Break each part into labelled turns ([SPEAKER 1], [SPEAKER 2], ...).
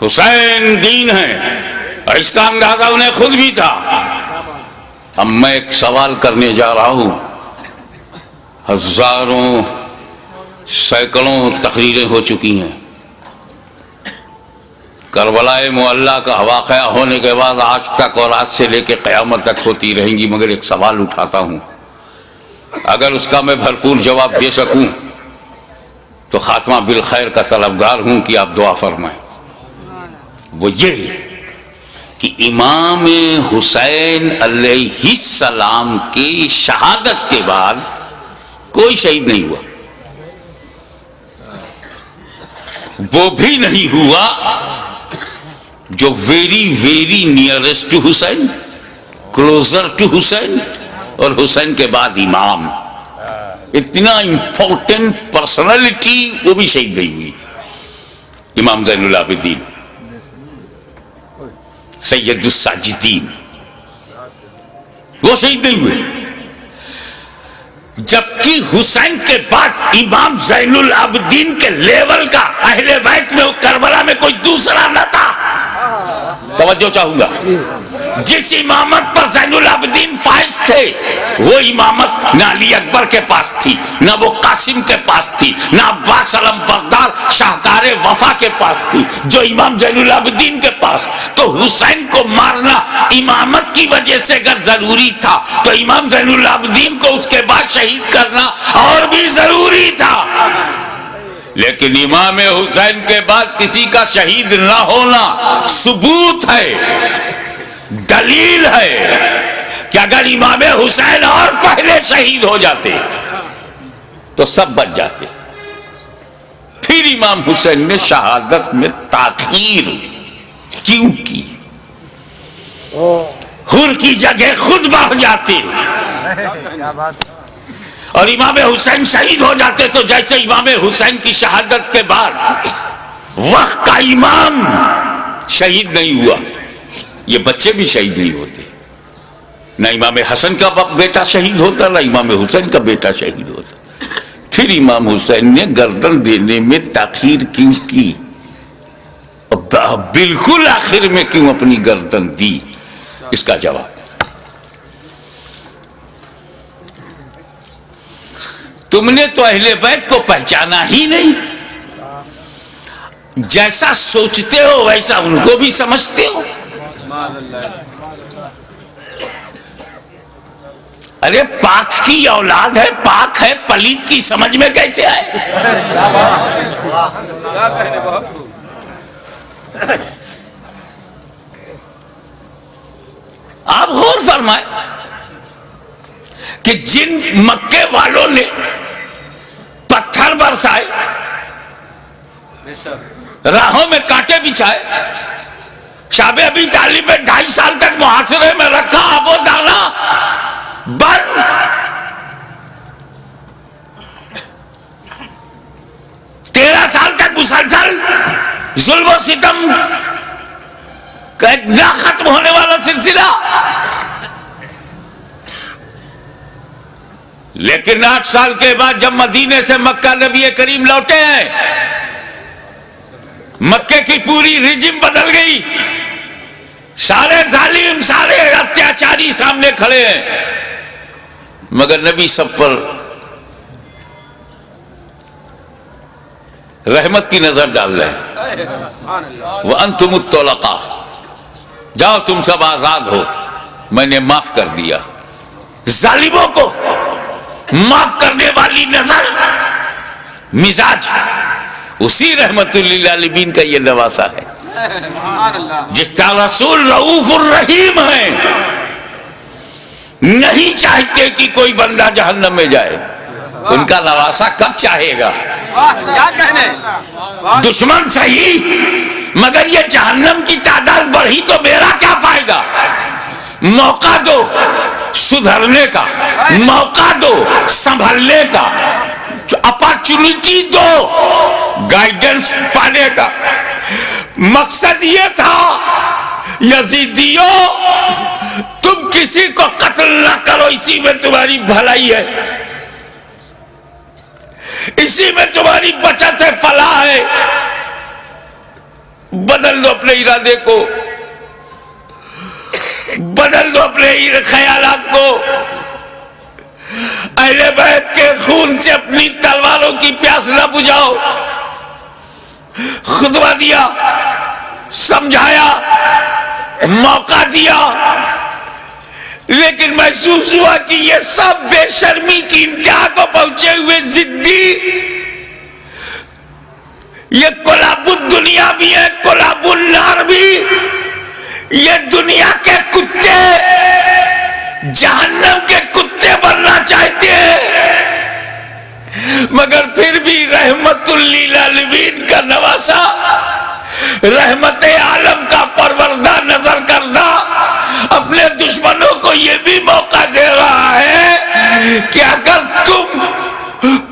[SPEAKER 1] حسین دین ہے، اور اس کا اندازہ انہیں خود بھی تھا۔ اب میں ایک سوال کرنے جا رہا ہوں، ہزاروں سینکڑوں تقریریں ہو چکی ہیں، کربلا معلیٰ کا واقعہ ہونے کے بعد آج تک اور آج سے لے کے قیامت تک ہوتی رہیں گی، مگر ایک سوال اٹھاتا ہوں، اگر اس کا میں بھرپور جواب دے سکوں تو خاتمہ بالخیر کا طلبگار ہوں کہ آپ دعا فرمائیں۔ وہ یہ کہ امام حسین علیہ السلام کی شہادت کے بعد کوئی شہید نہیں ہوا، وہ بھی نہیں ہوا جو very nearest to Hussain, closer to Hussain, اور حسین کے بعد امام، اتنا امپورٹنٹ پرسنالٹی وہ بھی شہید نہیں ہوئی۔ امام زین العابدین، سید الساجدین، وہ شہید نہیں ہوئے، جبکہ حسین کے بعد امام زین العابدین کے لیول کا اہل بیت میں کربلا میں کوئی دوسرا نہ تھا۔ توجہ چاہوں گا، جس امامت پر زین العابدین فائز تھے وہ امامت نہ علی اکبر کے پاس تھی، نہ وہ قاسم کے پاس تھی، نہ عباس علم بردار شاہکار وفا کے پاس تھی، جو امام زین العابدین کے پاس۔ تو حسین کو مارنا امامت کی وجہ سے اگر ضروری تھا تو امام زین العابدین کو اس کے بعد شہید کرنا اور بھی ضروری تھا۔ لیکن امام حسین کے بعد کسی کا شہید نہ ہونا ثبوت ہے، دلیل ہے کہ اگر امام حسین اور پہلے شہید ہو جاتے تو سب بچ جاتے۔ پھر امام حسین نے شہادت میں تاخیر کیوں کی؟ حر کی جگہ خود بڑھ جاتے، اور امام حسین شہید ہو جاتے تو جیسے امام حسین کی شہادت کے بعد وقت کا امام شہید نہیں ہوا، یہ بچے بھی شہید نہیں ہوتے، نہ امام حسن کا بیٹا شہید ہوتا نہ امام حسین کا بیٹا شہید ہوتا۔ پھر امام حسین نے گردن دینے میں تاخیر کیوں کی؟ بالکل آخر میں کیوں اپنی گردن دی؟ اس کا جواب، تم نے تو اہل بیت کو پہچانا ہی نہیں، جیسا سوچتے ہو ویسا ان کو بھی سمجھتے ہو۔ ارے پاک کی اولاد ہے، پاک ہے، پلیت کی سمجھ میں کیسے آئے؟ آپ غور فرمائیں کہ جن مکے والوں نے پتھر برسائے، راہوں میں کانٹے بچھائے، شاب ابی طالب میں 2.5 سال تک محاصرے میں رکھا، آب و دانا بند، 13 سال تک مسلسل ظلم و ستم کا ایک نہ ختم ہونے والا سلسلہ۔ لیکن 8 سال کے بعد جب مدینے سے مکہ نبی کریم لوٹے ہیں، مکے کی پوری ریجم بدل گئی، سارے ظالم، سارے اتیاچاری سامنے کھڑے ہیں، مگر نبی سب پر رحمت کی نظر ڈال رہے ہیں۔ وَأَنْتُمُ الطُّلَقَاءُ، جاؤ تم سب آزاد ہو، میں نے معاف کر دیا۔ ظالموں کو معاف کرنے والی نظر، مزاج، اسی رحمت للعالمین کا یہ نواسا ہے، جس کا رسول رؤوف الرحیم ہے، نہیں چاہتے کہ کوئی بندہ جہنم میں جائے، ان کا نواسا کب چاہے گا؟ دشمن صحیح، مگر یہ جہنم کی تعداد بڑھی تو میرا کیا فائدہ؟ موقع دو سدھرنے کا، موقع دو سنبھلنے کا، اپارچونٹی دو گائیڈنس پانے کا۔ مقصد یہ تھا یزیدیوں تم کسی کو قتل نہ کرو، اسی میں تمہاری بھلائی ہے، اسی میں تمہاری بچت ہے، فلاح ہے۔ بدل دو اپنے ارادے کو، بدل دو اپنے خیالات کو، اہل بیت کے خون سے اپنی تلواروں کی پیاس نہ بجھاؤ۔ خطبہ دیا، سمجھایا، موقع دیا، لیکن محسوس ہوا کہ یہ سب بے شرمی کی انتہا کو پہنچے ہوئے ضدی، یہ کلاب الدنیا بھی ہے، کلاب النار بھی، یہ دنیا کے کتے جہنم کے کتے بننا چاہتے ہیں، مگر پھر بھی رحمت للعالمین کا نواسا، رحمت عالم کا پروردہ نظر کردہ اپنے دشمنوں کو یہ بھی موقع دے رہا ہے کہ اگر تم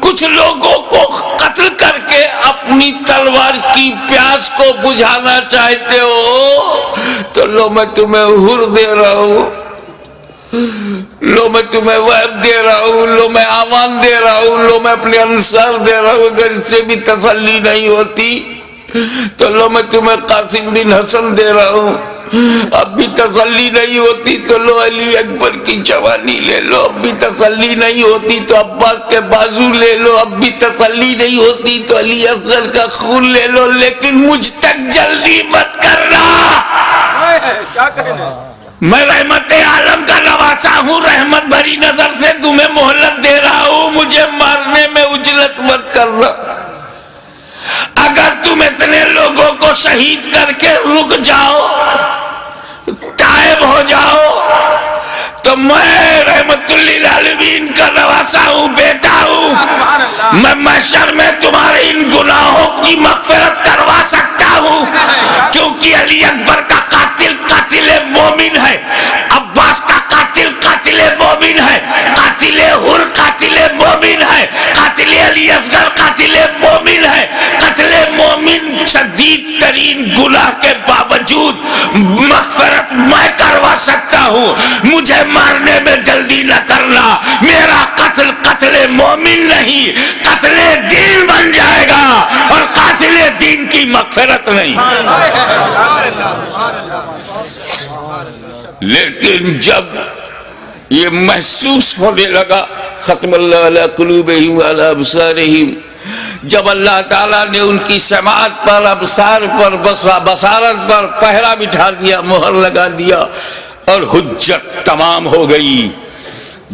[SPEAKER 1] کچھ لوگوں کو قتل کر کے اپنی تلوار کی پیاس کو بجھانا چاہتے ہو تو لو میں تمہیں حر دے رہا ہوں، لو میں تمہیں وہب دے رہا ہوں، لو میں آمان دے رہا ہوں، لو میں اپنے انصار دے رہا ہوں۔ اگر اس سے بھی تسلی نہیں ہوتی تو لو میں تمہیں قاسم بن حسن دے رہا ہوں، اب بھی تسلی نہیں ہوتی تو لو علی اکبر کی جوانی لے لو، اب بھی تسلی نہیں ہوتی تو عباس کے بازو لے لو، اب بھی تسلی نہیں ہوتی تو علی اصغر کا خون لے لو، لیکن مجھ تک جلدی مت کرنا۔ میں رحمت عالم کا نواسا ہوں، رحمت بھری نظر سے تمہیں مہلت دے رہا ہوں، مجھے مارنے میں عجلت مت کرنا۔ اگر تم اتنے لوگوں کو شہید کر کے رک جاؤ، تائب ہو جاؤ، تو میں رحمت للعالمین کا نواسا ہوں، بیٹا ہوں، میں محشر میں تمہارے ان گناہوں کی مغفرت کروا سکتا ہوں، کیونکہ علی اکبر کا قاتل قاتل مومن ہے، عباس کا قاتل قاتل مومن ہے، قاتل حر قاتل مومن ہے، قاتل علی اصغر قاتل مومن ہے۔ قتل مومن شدید ترین گناہ کے باوجود مغفرت میں کروا سکتا ہوں، مجھے مارنے میں جلدی نہ کرنا، میرا قتل قتل مومن نہیں قتل دین بن جائے گا، اور قاتل دین کی مغفرت نہیں۔ لیکن جب یہ محسوس ہونے لگا، ختم اللہ علی قلوبہم وعلی ابصارہم، جب اللہ تعالیٰ نے ان کی سماعت پر، ابصار پر، بصارت پر پہرا بٹھا دیا، مہر لگا دیا، اور حجت تمام ہو گئی،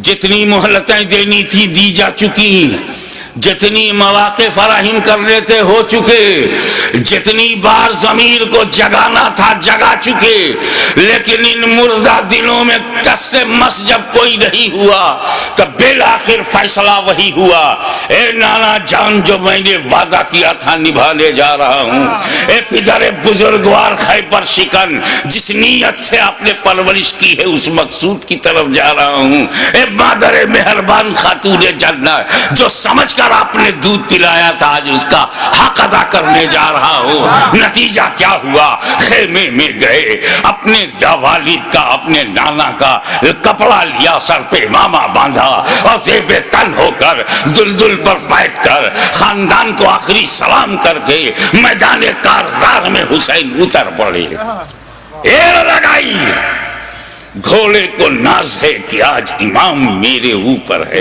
[SPEAKER 1] جتنی مہلتیں دینی تھی دی جا چکی، جتنی مواقع فراہم کرنے تھے ہو چکے، جتنی بار ضمیر کو جگانا تھا جگا چکے، لیکن ان مردہ دلوں میں ٹس سے مس جب کوئی نہیں ہوا تب بالآخر فیصلہ وہی ہوا، اے نانا جان جو میں نے وعدہ کیا تھا نبھانے جا رہا ہوں، اے پدر بزرگوار خیبر شکن جس نیت سے آپ نے پرورش کی ہے اس مقصود کی طرف جا رہا ہوں، اے مادر مہربان خاتون جنت جو سمجھ کر آپ نے دودھ پلایا تھا آج اس کا حق ادا کرنے جا رہا ہوں۔ نتیجہ کیا ہوا؟ خیمے میں گئے، اپنے والد کا اپنے نانا کا کپڑا لیا، سر پہ امامہ باندھا، اور زیب تن ہو کر دلدل پر بیٹھ کر خاندان کو آخری سلام کر کے میدان کارزار میں حسین اتر پڑے، ایر لگائی۔ گھوڑے کو ناز ہے کہ آج امام میرے اوپر ہے،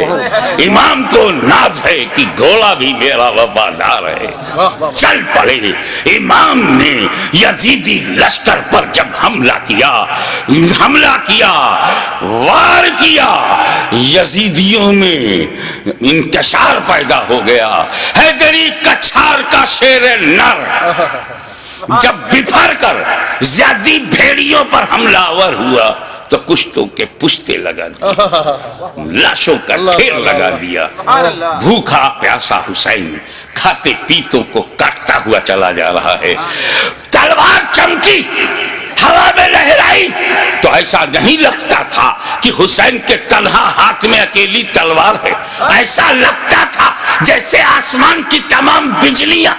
[SPEAKER 1] امام کو ناز ہے کہ گھوڑا بھی میرا وفادار ہے۔ چل پڑے، امام نے یزیدی لشکر پر جب حملہ کیا، وار کیا، یزیدیوں میں انتشار پیدا ہو گیا۔ حیدری کچھار کا شیر نر جب بفر کر زیادی بھیڑیوں پر حملہ آور ہوا تو کشتوں کے پشتے لگا دیا، لاشوں کا ڈھیر لگا دیا۔ بھوکا پیاسا حسین کھاتے پیتوں کو کاٹتا ہوا چلا جا رہا ہے، تلوار چمکی، ہوا میں لہرائی تو ایسا نہیں لگتا تھا کہ حسین کے تنہا ہاتھ میں اکیلی تلوار ہے، ایسا لگتا تھا جیسے آسمان کی تمام بجلیاں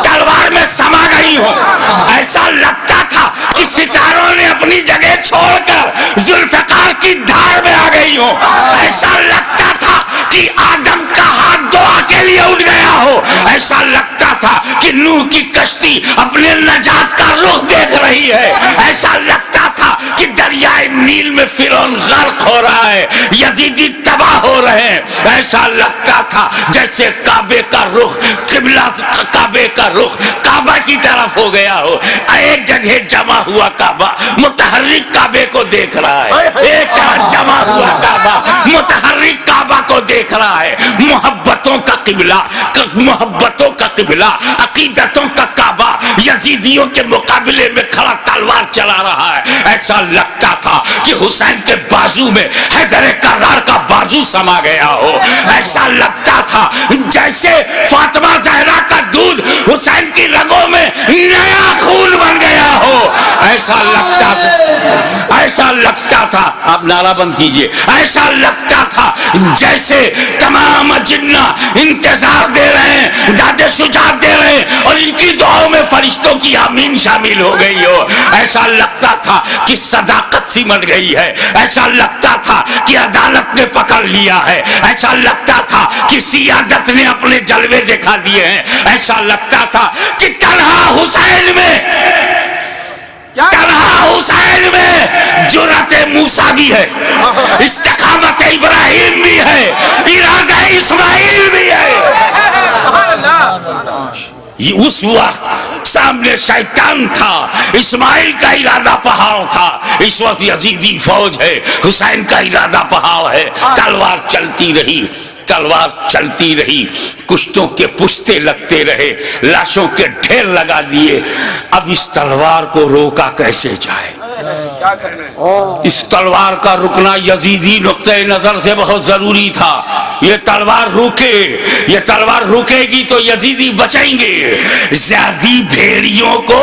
[SPEAKER 1] تلوار میں سما گئی ہوں، ایسا لگتا تھا کہ ستاروں نے اپنی جگہ چھوڑ کر ذوالفقار کی دھار میں آ گئی ہوں، ایسا لگتا تھا کہ آدم کا ہاتھ دعا کے لیے ایسا لگتا تھا کہ نوح کی کشتی اپنے نجات کا رخ دیکھ رہی ہے، ایسا لگتا تھا کہ دریائے نیل میں فرعون غرق ہو رہا ہے، یزیدی تباہ ہو رہے ہیں، ایسا لگتا تھا جیسے کعبے کا رخ قبلہ، کعبے کا رخ کعبہ کی طرف ہو گیا ہو، ایک جگہ جمع ہوا کعبہ متحرک کعبے کو دیکھ رہا ہے، ایک جمع ہوا کعبہ متحرک کعبہ کو دیکھ رہا ہے، محبتوں کا قبلہ، محبتوں کا قبلہ، عقیدتوں کا کعبہ یزیدیوں کے مقابلے میں کھڑا تلوار چلا رہا ہے۔ ایسا لگتا تھا کہ حسین کے بازو میں حیدر کرار کا بازو سما گیا ہو، ایسا لگتا تھا جیسے فاطمہ زہرا کا دودھ حسین کی رگوں میں نیا خون بن گیا ہو، ایسا لگتا تھا، ایسا لگتا تھا، آپ نعرہ بند کیجئے، ایسا لگتا تھا جیسے تمام جنہ انتظار دے رہے ہیں، داد شجاعت دے رہے ہیں اور ان کی دعاؤں میں فرشتوں کی آمین شامل ہو گئی ہو، ایسا لگتا تھا کہ صداقت سمٹ گئی ہے، ایسا لگتا تھا کہ عدالت نے پکڑ لیا ہے، ایسا لگتا تھا کہ سیادت نے اپنے جلوے دکھا دیے ہیں، ایسا لگتا تھا کہ تنہا حسین میں، تنہا حسین میں جرأت موسیٰ بھی ہے، استقامت ابراہیم بھی ہے، ارادہ اسماعیل بھی ہے۔ اس وقت سامنے شیطان تھا، اسماعیل کا ارادہ پہاڑ تھا، اس وقت یزیدی فوج ہے، حسین کا ارادہ پہاڑ ہے، تلوار چلتی رہی، تلوار چلتی رہی، کشتوں کے پشتے لگتے رہے، لاشوں کے ڈھیر لگا دیے، اب اس تلوار کو روکا کیسے جائے؟ اس تلوار کا رکنا یزیدی نقطہ نظر سے بہت ضروری تھا، یہ تلوار روکے، یہ تلوار رکے گی تو یزیدی بچیں گے۔ زیادی بھیڑیوں کو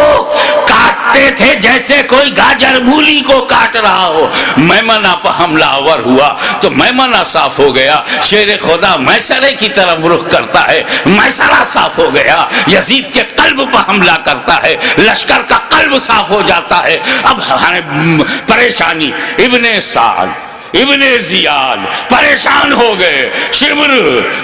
[SPEAKER 1] کاٹتے تھے جیسے کوئی گاجر مولی کو کاٹ رہا ہو، میمنہ پر حملہ آور ہوا تو میمنہ صاف ہو گیا، شیر خدا میسرے کی طرف رخ کرتا ہے، میسرہ صاف ہو گیا، یزید کے قلب پر حملہ کرتا ہے، لشکر کا قلب صاف ہو جاتا ہے۔ اب پریشانی، ابن سعد، ابن زیاد پریشان ہو گئے، شمر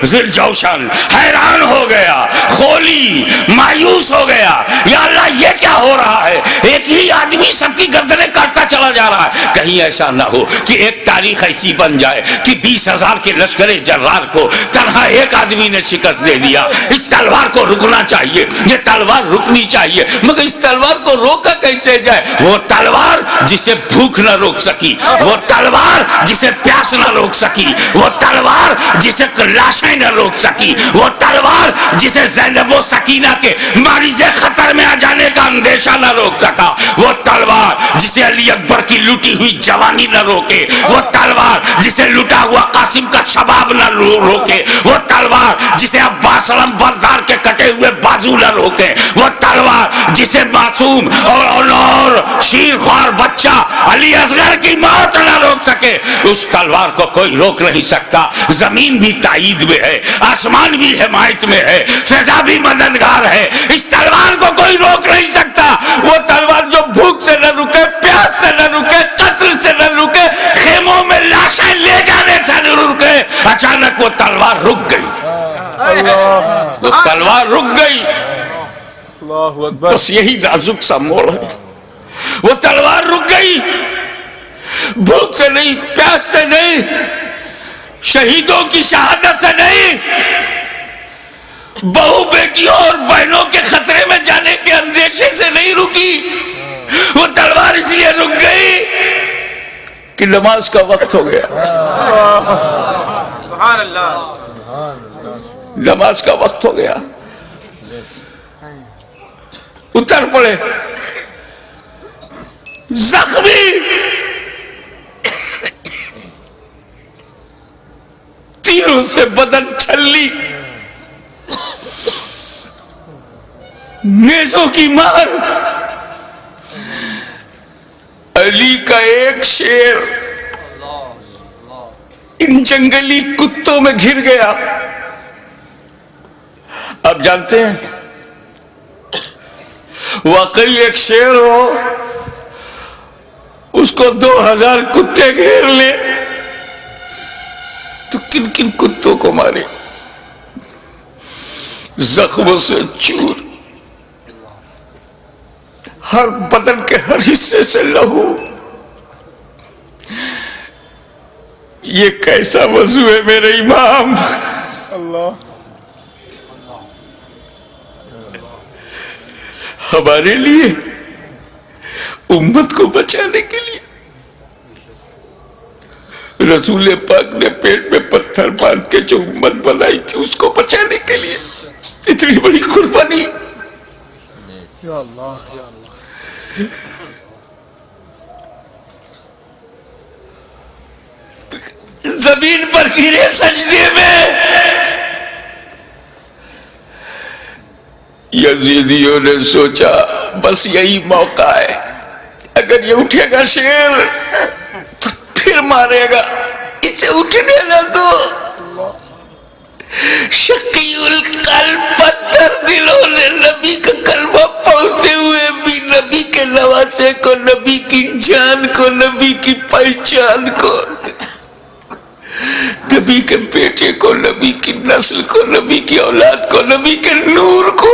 [SPEAKER 1] ذوالجوشن حیران ہو گیا، خولی مایوس ہو گیا، یا اللہ یہ کیا ہو رہا ہے، ایک ہی آدمی سب کی گردنیں کاٹتا چلا جا رہا ہے، کہیں ایسا نہ ہو کہ ایک تاریخ ایسی بن جائے کہ 20,000 کے لشکر جرار کو تنہا ایک آدمی نے شکست دے دیا۔ اس تلوار کو رکنا چاہیے، یہ تلوار رکنی چاہیے، مگر اس تلوار کو روکا کیسے جائے؟ وہ تلوار جسے بھوک نہ روک سکی، وہ تلوار جسے پیاس نہ روک سکی، وہ تلوار جسے لاشیں نہ روک سکی، وہ تلوار جسے زینب و سکینہ کے مریض خطر میں آ جانے کا اندیشہ نہ روک سکا، وہ تلوار جسے علی اکبر کی لٹی ہوئی جوانی نہ روکے، وہ تلوار جسے لٹا ہوا قاسم کا شباب نہ روکے، وہ تلوار جسے عباس علم بردار کے کٹے ہوئے بازو نہ روکے، وہ تلوار جسے معصوم اور شیر خوار بچہ علی اصغر کی موت نہ روک سکے، اس تلوار کو کوئی روک نہیں سکتا۔ زمین بھی تائید میں ہے، آسمان بھی حمایت میں ہے، فضا بھی مددگار ہے، اس تلوار کو کوئی روک نہیں سکتا۔ وہ تلوار جو بھوک سے نہ رکے، پیاس سے نہ رکے، قتل سے نہ رکے، خیموں میں لاشیں لے جانے سے نہ رکے، اچانک وہ تلوار رک گئی، وہ تلوار رک گئی۔ بس یہی نازک سا موڑ ہے، وہ تلوار رک گئی، بھوک سے نہیں، پیاس سے نہیں، شہیدوں کی شہادت سے نہیں، بہو بیٹیوں اور بہنوں کے خطرے میں جانے کے اندیشے سے نہیں رکی، وہ تلوار اس لیے رک گئی کہ نماز کا وقت ہو گیا، نماز کا وقت ہو گیا، اتر پڑے زخمی، تیروں سے بدن چھلی، نیزوں کی مار، علی کا ایک شیر ان جنگلی کتوں میں گھر گیا۔ آپ جانتے ہیں واقعی ایک شیر ہو، اس کو 2000 کتے گھیر لے تو کن کن کتوں کو مارے؟ زخموں سے چور، ہر بدن کے ہر حصے سے لہو. یہ کیسا وضو ہے میرے امام؟ ہمارے لیے، امت کو بچانے کے لیے رسول پاک نے پیٹ میں پتھر باندھ کے جو امت بنائی تھی اس کو بچانے کے لیے اتنی بڑی قربانی.
[SPEAKER 2] یا اللہ یا اللہ.
[SPEAKER 1] زمین پر گرے سجدے میں. یزیدیوں نے سوچا بس یہی موقع ہے، اگر یہ اٹھے گا شیر تو پھر مارے گا، اسے اٹھنے نہ دو. شقی القلب پتھر دلوں نے نبی کا کلمہ پڑھتے ہوئے بھی نبی کے نواسے کو، نبی کی جان کو، نبی کی پہچان کو، نبی کے بیٹے کو، نبی کی نسل کو، نبی کی اولاد کو، نبی کے نور کو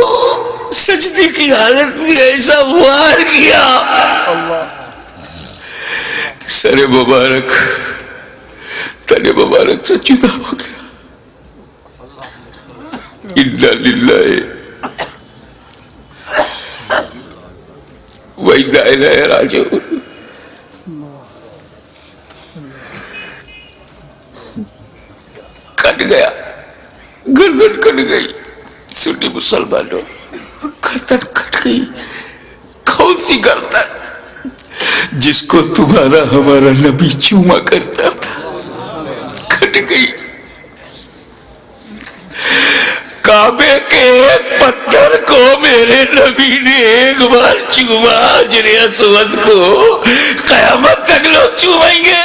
[SPEAKER 1] سجدے کی حالت میں ایسا وار کیا سر مبارک تن مبارک سے جدا ہو گیا. انا للہ و انا الیہ راجعون. کٹ گیا، گردن کٹ گئی. سنی مسلمانوں، گردن کٹ گئی. کون سی گردن؟ جس کو تمہارا ہمارا نبی چوما کرتا تھا، کٹ گئی. کعبے کے ایک پتھر کو میرے نبی نے ایک بار چوما، حجر اسود کو قیامت تک لوگ چومیں گے،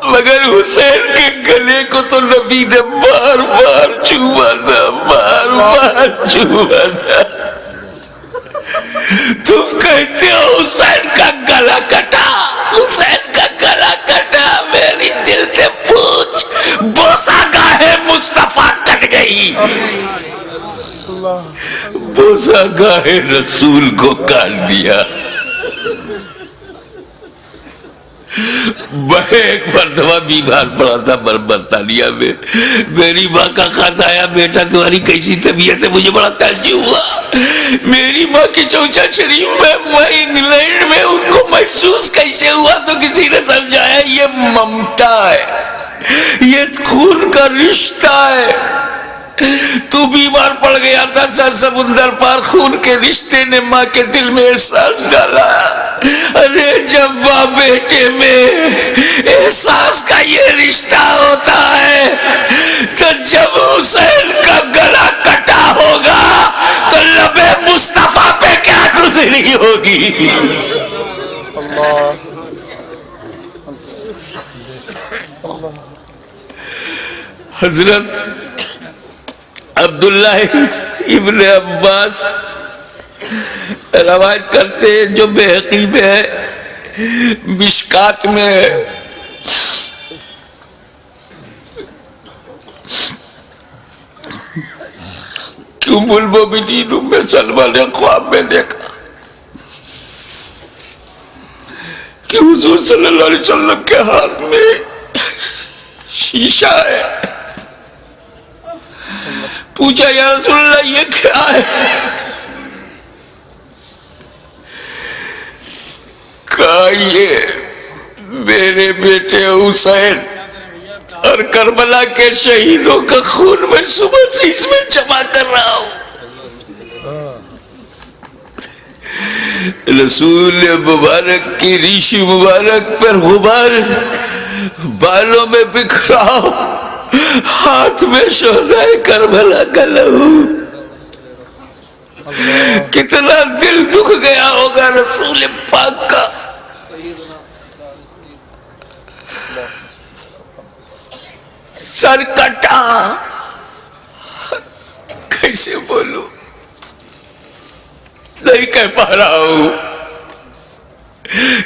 [SPEAKER 1] مگر حسین کے گلے کو تو نبی نے بار بار چوما تھا، بار بار چوما تھا. تم کہتے ہو حسین کا گلا کٹا، حسین کا گلا کٹا. میری دل سے پوچھ، بوسہ گاہ مصطفیٰ کٹ گئی، بوسہ گاہ رسول کو کاٹ دیا. میں ایک مرتبہ بیمار پڑا تھا برطانیہ میں. میری ماں کا خط آیا، بیٹا تمہاری کیسی طبیعت ہے؟ مجھے بڑا تعجب ہوا. میری ماں کی چوچا شریف میں، وہ انگلینڈ میں، ان کو محسوس کیسے ہوا؟ تو کسی نے سمجھایا یہ ممتا ہے، یہ خون کا رشتہ ہے. تو بیمار پڑ گیا تھا، سر سمندر پار خون کے رشتے نے ماں کے دل میں احساس ڈالا. ارے جب ماں بیٹے میں احساس کا یہ رشتہ ہوتا ہے تو جب حسین کا گلا کٹا ہوگا تو لب مصطفیٰ پہ کیا گزری ہوگی. حضرت عبداللہ ابن عباس روایت کرتے ہیں، جو بحقی میں ہے، مشکات میں ہے، کہ ام المومنین ام سلمہ نے خواب میں دیکھا کہ حضور صلی اللہ علیہ وسلم کے ہاتھ میں شیشہ ہے. پوچھا یا رسول اللہ یہ کیا ہے؟ کہا یہ میرے بیٹے حسین اور کربلا کے شہیدوں کا خون میں صبح سے اس میں جمع کر رہا ہوں. رسول مبارک کی ریش مبارک پر غبار بالوں میں بکھرا، ہاتھ میں شہدائے کربلا کا لہو. کتنا دل دکھ گیا ہوگا رسول پاک کا. سر کٹا، کیسے بولوں، نہیں کہہ پا رہا ہوں.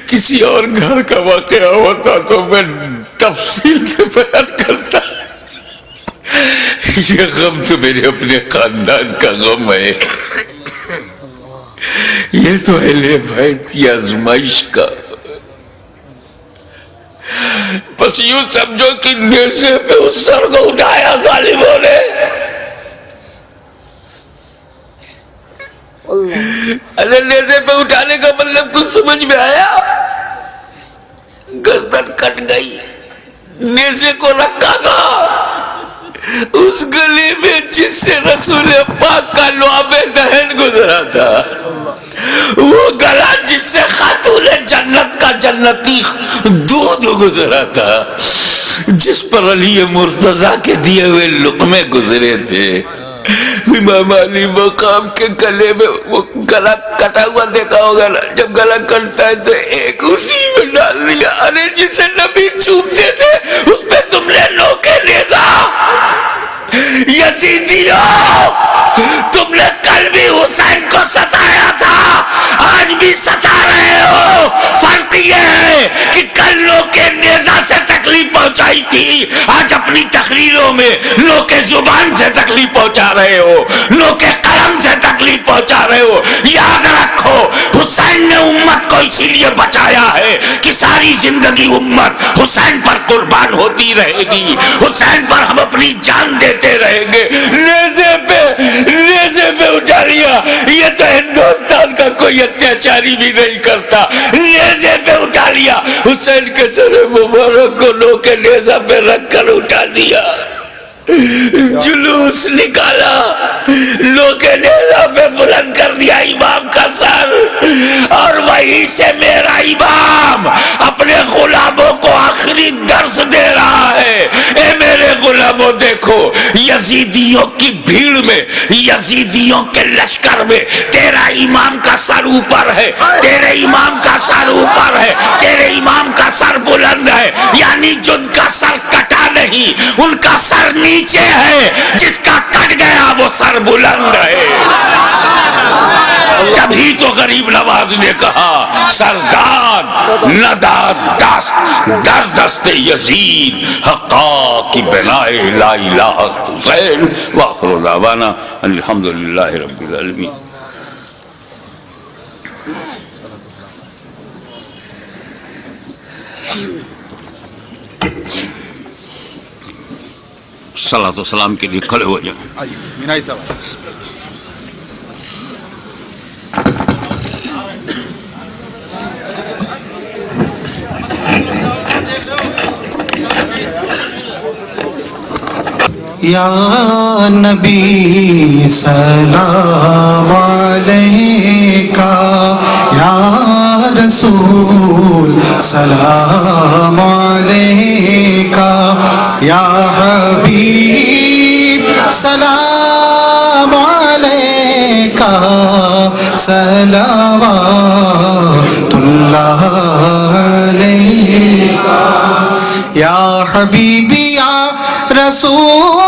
[SPEAKER 1] کسی اور گھر کا واقعہ ہوتا تو میں تفصیل سے بیان کرتا. یہ غم تو میرے اپنے خاندان کا غم ہے، یہ تو اہل بیت کی آزمائش کا. بس یوں سمجھو کہ نیزے پہ اس سر کو اٹھایا ظالموں نے. نیزے پہ اٹھانے کا مطلب کچھ سمجھ میں آیا؟ گردن کٹ گئی، نیزے کو رکھا گا اس گلی میں جس سے رسول پاک کا لعاب دہن گزرا تھا، وہ گلا جس سے خاتون جنت کا جنتی دودھ گزرا تھا، جس پر علی مرتضیٰ کے دیے ہوئے لقمے گزرے تھے. امام علی مقام کے گلے میں وہ گلا کٹا ہوا دیکھا ہوگا نا، جب گلا کٹتا ہے تو ایک اسی میں ڈال دیا. ارے جسے نبی چومتے تھے اس پہ تم نے نوکے نیزا. یزیدیوں، تم نے کل بھی حسین کو ستایا تھا، آج بھی ستا رہے ہو. فرق یہ ہے کہ کل نوکے نیزا سے تکلیف پہنچائی تھی، آج اپنی تقریروں میں نوکے زبان سے تکلیف پہنچا رہے ہو، نوکے قلم سے تکلیف پہنچا رہے ہو. یاد رکھو حسین نے امت کو اسی لیے بچایا ہے کہ ساری زندگی امت حسین پر قربان ہوتی رہے گی، حسین پر ہم اپنی جان دیتے رہیں گے. نیزے پہ اٹھا لیا، یہ تو ہندوستان کا کوئی اتیاچاری بھی نہیں کرتا. نیزے پہ اٹھا لیا، حسین کے سر مبارک کو نوکے نیزہ پہ رکھ کر اٹھا دیا. جلوس نکالا، نوکے نیزہ پہ بلند کر دیا امام کا سر، اور وہیں سے میرا امام اپنے غلاموں کو آخری درس دے رہا ہے. اے میرے غلاموں، دیکھو یزیدیوں کی بھیڑ میں، یزیدیوں کے لشکر میں تیرا امام کا سر اوپر ہے، تیرے امام کا سر اوپر ہے، تیرے امام کا سر بلند ہے. یعنی جن کا سر کٹا نہیں ان کا سر نیچے ہے، جس کا کٹ گیا وہ سر بلند ہے. تبھی تو غریب نواز نے کہا سردار نداد دست در دست یزید حقا کی بنائے لا الہ حسین. وآخر دعوانا الحمدللہ رب العالمین. صلاۃ و سلام کے لیے کھڑے ہو جائیں.
[SPEAKER 2] مینائی صاحب.
[SPEAKER 3] یا نبی سلام علیکہ، یا رسول سلام علیکہ، یا حبیب سلام علیکہ، صلوات اللہ علیکہ، یا حبیبی یا رسول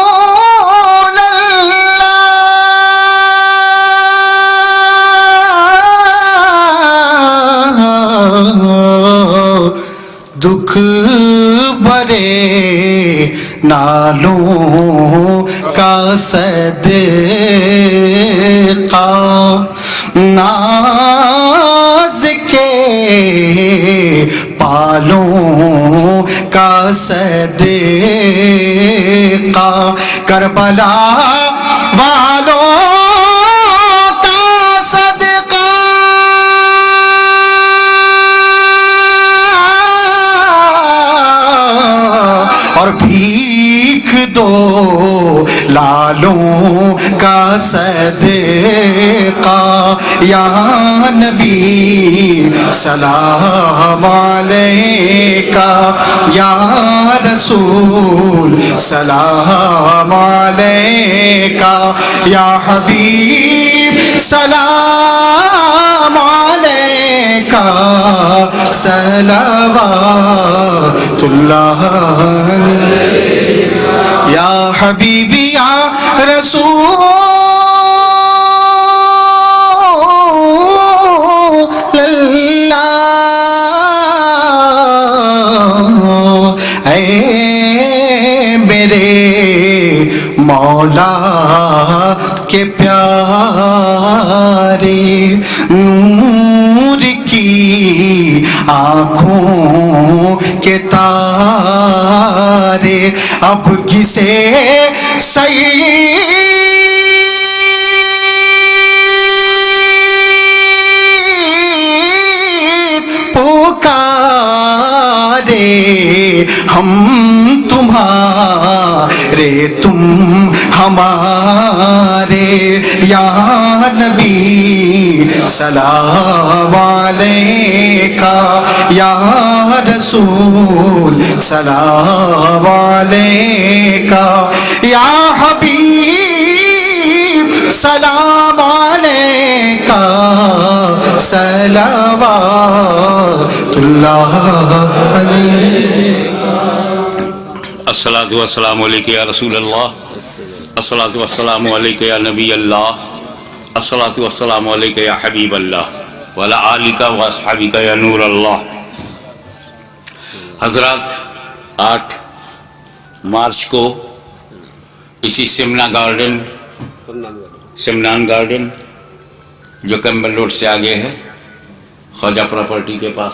[SPEAKER 3] دکھ بھرے نالوں کا صدقہ، ناز کے پالوں کا صدقہ، کربلا والوں کا صدقہ، اور بھیک دو لالوں کا صدقہ. یا نبی سلام علیکہ، یا رسول سلام علیکہ، یا حبیب سلام علیکہ، صلوات اللہ علیکہ، یا حبیبی یا رسول اللہ. اے میرے مولا کے پیارے نور کی آنکھوں کے تارے اب کسے پکارے ہم تمہارے تم ہمارے یا نبی سلام علیکہ یا رسول سلام علیکہ یا حبیب سلام علیکہ صلوات اللہ علیہ
[SPEAKER 1] الصلاۃ والسلام علیک یا رسول اللہ، الصلاۃ والسلام علیک یا نبی اللہ، الصلاۃ والسلام علیک یا حبیب اللہ وعلی آلک و اصحابک یا نور اللہ۔ حضرات، 8 مارچ کو اسی سمنان گارڈن جو کیمبل روڈ سے آگے ہے، خواجہ پراپرٹی کے پاس